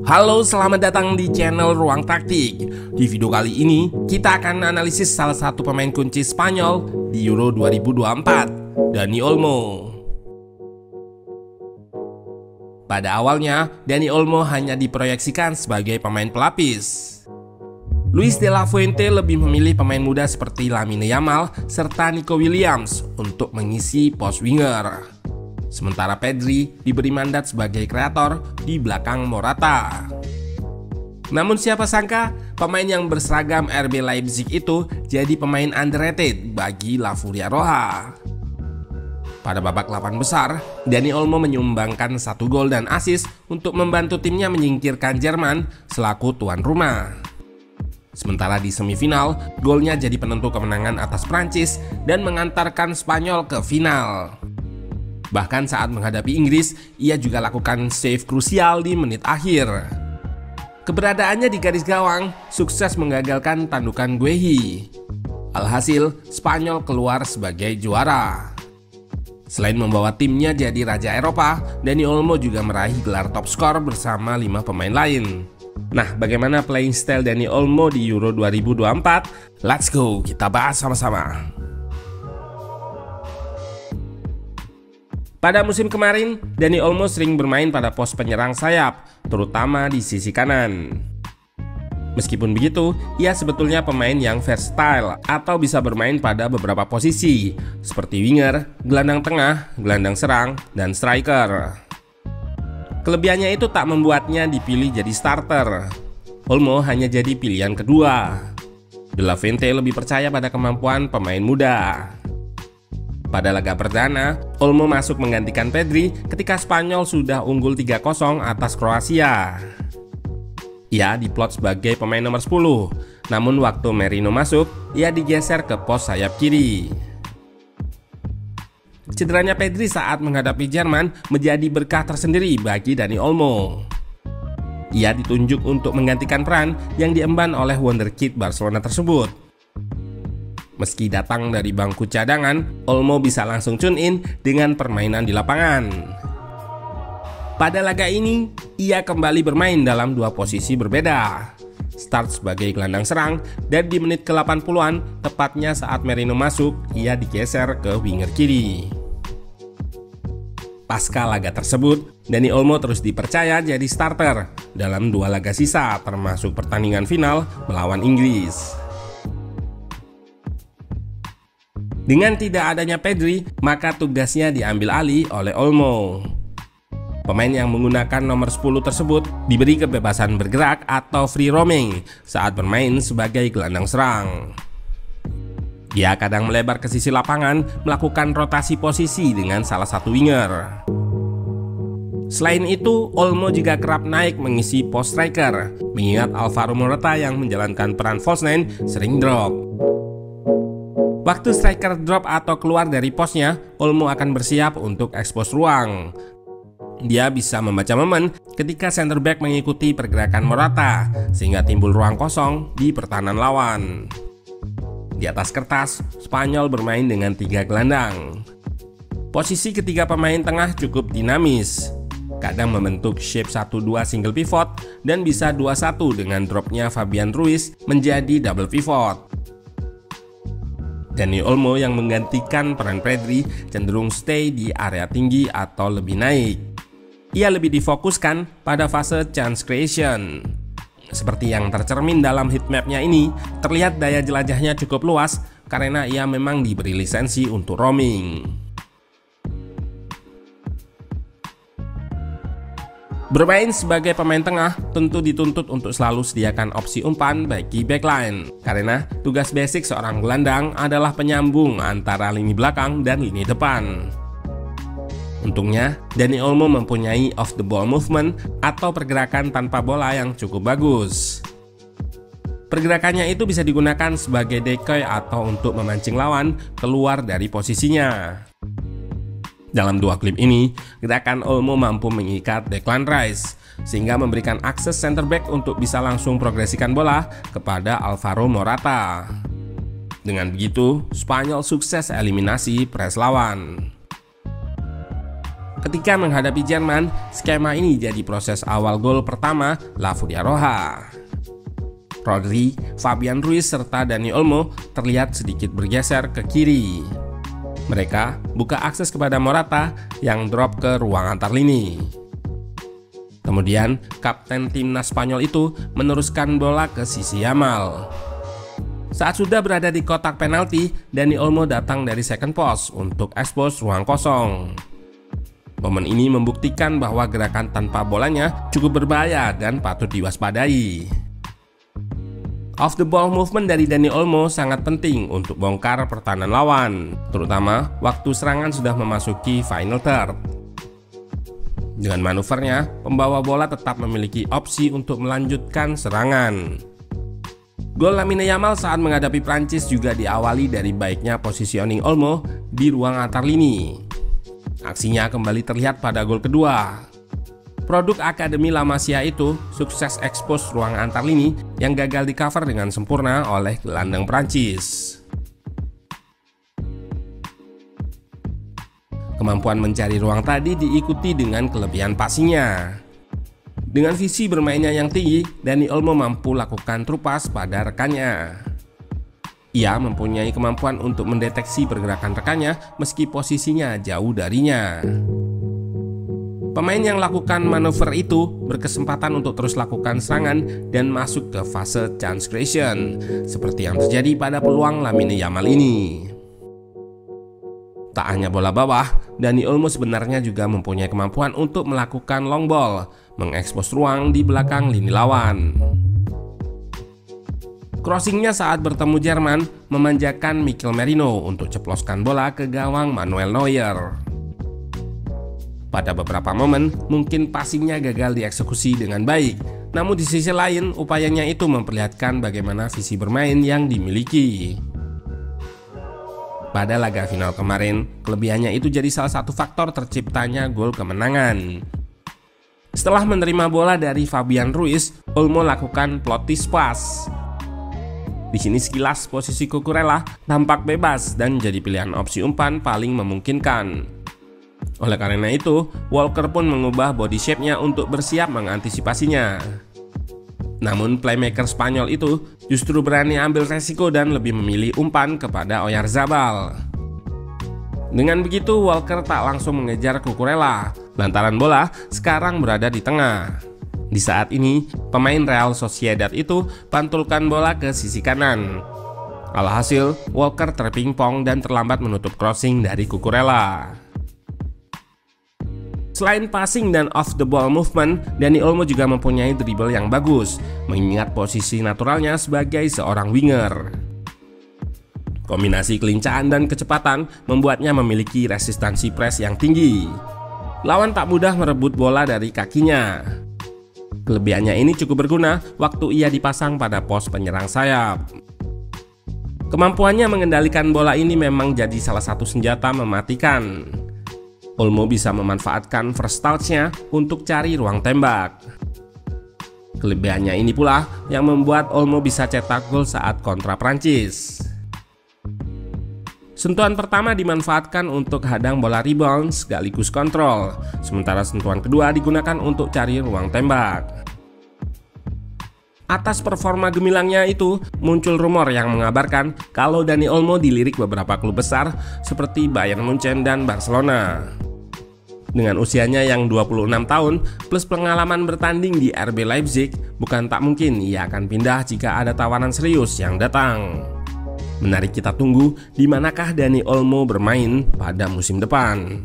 Halo, selamat datang di channel Ruang Taktik. Di video kali ini, kita akan analisis salah satu pemain kunci Spanyol di Euro 2024, Dani Olmo. Pada awalnya, Dani Olmo hanya diproyeksikan sebagai pemain pelapis. Luis de la Fuente lebih memilih pemain muda seperti Lamine Yamal serta Nico Williams untuk mengisi pos winger. Sementara Pedri diberi mandat sebagai kreator di belakang Morata. Namun siapa sangka pemain yang berseragam RB Leipzig itu jadi pemain underrated bagi La Furia Roja. Pada babak 8 besar, Dani Olmo menyumbangkan 1 gol dan assist untuk membantu timnya menyingkirkan Jerman selaku tuan rumah. Sementara di semifinal, golnya jadi penentu kemenangan atas Prancis dan mengantarkan Spanyol ke final. Bahkan saat menghadapi Inggris, ia juga lakukan save krusial di menit akhir. Keberadaannya di garis gawang sukses menggagalkan tandukan Guehi. Alhasil, Spanyol keluar sebagai juara. Selain membawa timnya jadi raja Eropa, Dani Olmo juga meraih gelar top skor bersama 5 pemain lain. Nah, bagaimana playing style Dani Olmo di Euro 2024? Let's go, kita bahas sama-sama. Pada musim kemarin, Dani Olmo sering bermain pada pos penyerang sayap, terutama di sisi kanan. Meskipun begitu, ia sebetulnya pemain yang versatile atau bisa bermain pada beberapa posisi, seperti winger, gelandang tengah, gelandang serang, dan striker. Kelebihannya itu tak membuatnya dipilih jadi starter. Olmo hanya jadi pilihan kedua. De la Fuente lebih percaya pada kemampuan pemain muda. Pada laga perdana, Olmo masuk menggantikan Pedri ketika Spanyol sudah unggul 3-0 atas Kroasia. Ia diplot sebagai pemain nomor 10, namun waktu Merino masuk, ia digeser ke pos sayap kiri. Cederanya Pedri saat menghadapi Jerman menjadi berkah tersendiri bagi Dani Olmo. Ia ditunjuk untuk menggantikan peran yang diemban oleh wonderkid Barcelona tersebut. Meski datang dari bangku cadangan, Olmo bisa langsung tune in dengan permainan di lapangan. Pada laga ini, ia kembali bermain dalam 2 posisi berbeda. Start sebagai gelandang serang dan di menit ke-80-an, tepatnya saat Merino masuk, ia digeser ke winger kiri. Pasca laga tersebut, Dani Olmo terus dipercaya jadi starter dalam 2 laga sisa, termasuk pertandingan final melawan Inggris. Dengan tidak adanya Pedri, maka tugasnya diambil alih oleh Olmo. Pemain yang menggunakan nomor 10 tersebut diberi kebebasan bergerak atau free roaming saat bermain sebagai gelandang serang. Dia kadang melebar ke sisi lapangan, melakukan rotasi posisi dengan salah satu winger. Selain itu, Olmo juga kerap naik mengisi pos striker, mengingat Alvaro Morata yang menjalankan peran false nine sering drop. Waktu striker drop atau keluar dari posnya, Olmo akan bersiap untuk ekspos ruang. Dia bisa membaca momen ketika center back mengikuti pergerakan Morata, sehingga timbul ruang kosong di pertahanan lawan. Di atas kertas, Spanyol bermain dengan 3 gelandang. Posisi ketiga pemain tengah cukup dinamis, kadang membentuk shape 1-2 single pivot dan bisa 2-1 dengan dropnya Fabian Ruiz menjadi double pivot. Dani Olmo yang menggantikan peran Pedri cenderung stay di area tinggi atau lebih naik. Ia lebih difokuskan pada fase chance creation. Seperti yang tercermin dalam heatmapnya ini, terlihat daya jelajahnya cukup luas karena ia memang diberi lisensi untuk roaming. Bermain sebagai pemain tengah tentu dituntut untuk selalu sediakan opsi umpan bagi backline, karena tugas basic seorang gelandang adalah penyambung antara lini belakang dan lini depan. Untungnya, Dani Olmo mempunyai off the ball movement atau pergerakan tanpa bola yang cukup bagus. Pergerakannya itu bisa digunakan sebagai decoy atau untuk memancing lawan keluar dari posisinya. Dalam 2 klip ini, gerakan Olmo mampu mengikat Declan Rice, sehingga memberikan akses center back untuk bisa langsung progresikan bola kepada Alvaro Morata. Dengan begitu, Spanyol sukses eliminasi press lawan. Ketika menghadapi Jerman, skema ini jadi proses awal gol pertama La Fuenteroja. Rodri, Fabian Ruiz, serta Dani Olmo terlihat sedikit bergeser ke kiri. Mereka buka akses kepada Morata yang drop ke ruang antar lini. Kemudian, kapten timnas Spanyol itu meneruskan bola ke sisi Yamal. Saat sudah berada di kotak penalti, Dani Olmo datang dari second post untuk expose ruang kosong. Momen ini membuktikan bahwa gerakan tanpa bolanya cukup berbahaya dan patut diwaspadai. Off the ball movement dari Dani Olmo sangat penting untuk bongkar pertahanan lawan, terutama waktu serangan sudah memasuki final third. Dengan manuvernya, pembawa bola tetap memiliki opsi untuk melanjutkan serangan. Gol Lamine Yamal saat menghadapi Prancis juga diawali dari baiknya positioning Olmo di ruang antar lini. Aksinya kembali terlihat pada gol kedua. Produk Akademi La Masia itu sukses ekspos ruang antar lini yang gagal di cover dengan sempurna oleh gelandang Prancis. Kemampuan mencari ruang tadi diikuti dengan kelebihan passingnya. Dengan visi bermainnya yang tinggi, Dani Olmo mampu lakukan true pass pada rekannya. Ia mempunyai kemampuan untuk mendeteksi pergerakan rekannya meski posisinya jauh darinya. Pemain yang lakukan manuver itu berkesempatan untuk terus lakukan serangan dan masuk ke fase chance creation, seperti yang terjadi pada peluang Lamine Yamal ini. Tak hanya bola bawah, Dani Olmo sebenarnya juga mempunyai kemampuan untuk melakukan long ball, mengekspos ruang di belakang lini lawan. Crossingnya saat bertemu Jerman memanjakan Mikel Merino untuk ceploskan bola ke gawang Manuel Neuer. Pada beberapa momen, mungkin passingnya gagal dieksekusi dengan baik, namun di sisi lain, upayanya itu memperlihatkan bagaimana visi bermain yang dimiliki. Pada laga final kemarin, kelebihannya itu jadi salah satu faktor terciptanya gol kemenangan. Setelah menerima bola dari Fabian Ruiz, Olmo lakukan plotis pass. Di sini sekilas posisi Cucurella tampak bebas dan jadi pilihan opsi umpan paling memungkinkan. Oleh karena itu, Walker pun mengubah body shape-nya untuk bersiap mengantisipasinya. Namun playmaker Spanyol itu justru berani ambil resiko dan lebih memilih umpan kepada Oyarzabal. Dengan begitu, Walker tak langsung mengejar Cucurella, lantaran bola sekarang berada di tengah. Di saat ini, pemain Real Sociedad itu pantulkan bola ke sisi kanan. Alhasil, Walker terpingpong dan terlambat menutup crossing dari Cucurella. Selain passing dan off the ball movement, Dani Olmo juga mempunyai dribble yang bagus, mengingat posisi naturalnya sebagai seorang winger. Kombinasi kelincahan dan kecepatan membuatnya memiliki resistansi press yang tinggi. Lawan tak mudah merebut bola dari kakinya. Kelebihannya ini cukup berguna waktu ia dipasang pada pos penyerang sayap. Kemampuannya mengendalikan bola ini memang jadi salah satu senjata mematikan. Olmo bisa memanfaatkan first touch-nya untuk cari ruang tembak. Kelebihannya ini pula yang membuat Olmo bisa cetak gol saat kontra Prancis. Sentuhan pertama dimanfaatkan untuk hadang bola rebound sekaligus kontrol, sementara sentuhan kedua digunakan untuk cari ruang tembak. Atas performa gemilangnya itu, muncul rumor yang mengabarkan kalau Dani Olmo dilirik beberapa klub besar seperti Bayern Munchen dan Barcelona. Dengan usianya yang 26 tahun plus pengalaman bertanding di RB Leipzig, bukan tak mungkin ia akan pindah jika ada tawaran serius yang datang. Menarik kita tunggu di manakah Dani Olmo bermain pada musim depan.